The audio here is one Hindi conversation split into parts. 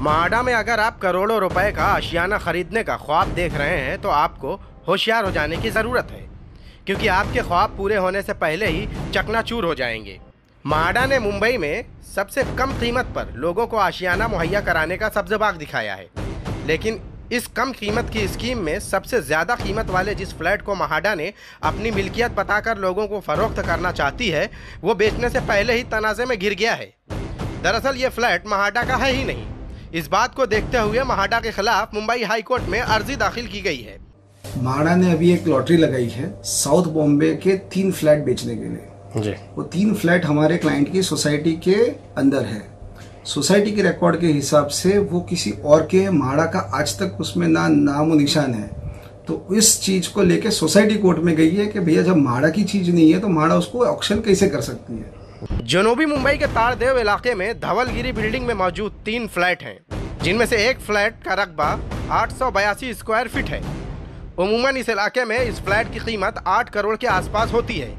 महाडा में अगर आप करोड़ों रुपए का आशियाना खरीदने का ख्वाब देख रहे हैं तो आपको होशियार हो जाने की ज़रूरत है, क्योंकि आपके ख्वाब पूरे होने से पहले ही चकनाचूर हो जाएंगे। महाडा ने मुंबई में सबसे कम कीमत पर लोगों को आशियाना मुहैया कराने का सब्ज़बाग दिखाया है, लेकिन इस कम कीमत की स्कीम में सबसे ज़्यादा कीमत वाले जिस फ्लैट को महाडा ने अपनी मिल्कियत बताकर लोगों को फ़रोख्त करना चाहती है, वो बेचने से पहले ही तनाज़े में घिर गया है। दरअसल ये फ्लैट महाडा का है ही नहीं। इस बात को देखते हुए महाडा के खिलाफ मुंबई हाई कोर्ट में अर्जी दाखिल की गई है। महाडा ने अभी एक लॉटरी लगाई है साउथ बॉम्बे के 3 फ्लैट बेचने के लिए जी। वो 3 फ्लैट हमारे क्लाइंट की सोसाइटी के अंदर है। सोसाइटी के रिकॉर्ड के हिसाब से वो किसी और के महाडा का आज तक उसमें ना नाम निशान है। तो इस चीज को लेके सोसाइटी कोर्ट में गई है कि भैया जब महाडा की चीज नहीं है तो महाडा उसको ऑक्शन कैसे कर सकती है। जनूबी मुंबई के तारदेव इलाके में धवलगिरी बिल्डिंग में मौजूद 3 फ्लैट हैं, जिनमें से एक फ्लैट का रकबा 882 स्क्वायर फीट है। उमूमन इस इलाके में इस फ्लैट की कीमत 8 करोड़ के आसपास होती है,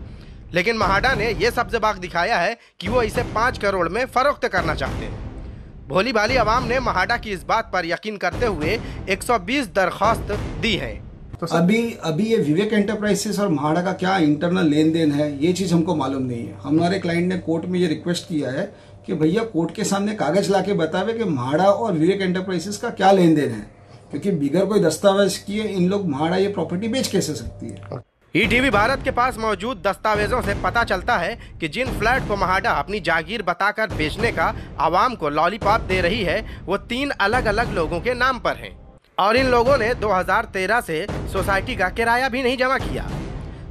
लेकिन महाडा ने यह सब्ज़बाग दिखाया है कि वो इसे 5 करोड़ में फरोख्त करना चाहते हैं। भोली भाली आवाम ने महाडा की इस बात पर यकीन करते हुए 120 दरख्वास्त दी है। तो अभी ये विवेक एंटरप्राइजेस और महाडा का क्या इंटरनल लेन देन है, ये चीज हमको मालूम नहीं है। हमारे क्लाइंट ने कोर्ट में ये रिक्वेस्ट किया है कि भैया कोर्ट के सामने कागज लाके बतावे कि महाडा और विवेक एंटरप्राइजेस का क्या लेन देन है, क्योंकि बिगर कोई दस्तावेज किए इन लोग महाडा ये प्रॉपर्टी बेच कैसे सकती है। ईटीवी भारत के पास मौजूद दस्तावेजों से पता चलता है कि जिन फ्लैट को महाडा अपनी जागीर बताकर बेचने का आवाम को लॉलीपॉप दे रही है, वो 3 अलग अलग लोगों के नाम पर हैं, और इन लोगों ने 2013 से सोसाइटी का किराया भी नहीं जमा किया।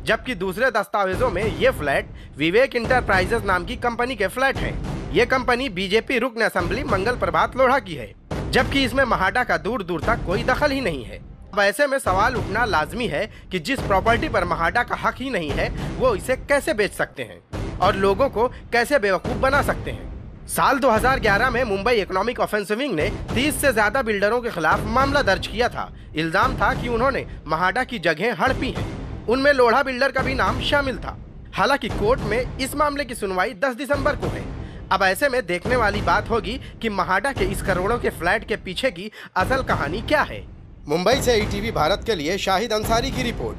जबकि दूसरे दस्तावेजों में ये फ्लैट विवेक इंटरप्राइजेस नाम की कंपनी के फ्लैट हैं। ये कंपनी बीजेपी रुकन असेंबली मंगल प्रभात लोढ़ा की है, जबकि इसमें महाडा का दूर दूर तक कोई दखल ही नहीं है। अब ऐसे में सवाल उठना लाजमी है कि जिस प्रॉपर्टी पर महाडा का हक ही नहीं है, वो इसे कैसे बेच सकते हैं और लोगों को कैसे बेवकूफ़ बना सकते हैं। साल 2011 में मुंबई इकोनॉमिक ऑफेंसिव विंग ने 30 से ज्यादा बिल्डरों के खिलाफ मामला दर्ज किया था। इल्जाम था कि उन्होंने महाडा की जगह हड़पी हैं। उनमें लोढ़ा बिल्डर का भी नाम शामिल था। हालांकि कोर्ट में इस मामले की सुनवाई 10 दिसंबर को है। अब ऐसे में देखने वाली बात होगी कि महाडा के इस करोड़ों के फ्लैट के पीछे की असल कहानी क्या है। मुंबई से ईटीवी भारत के लिए शाहिद अंसारी की रिपोर्ट।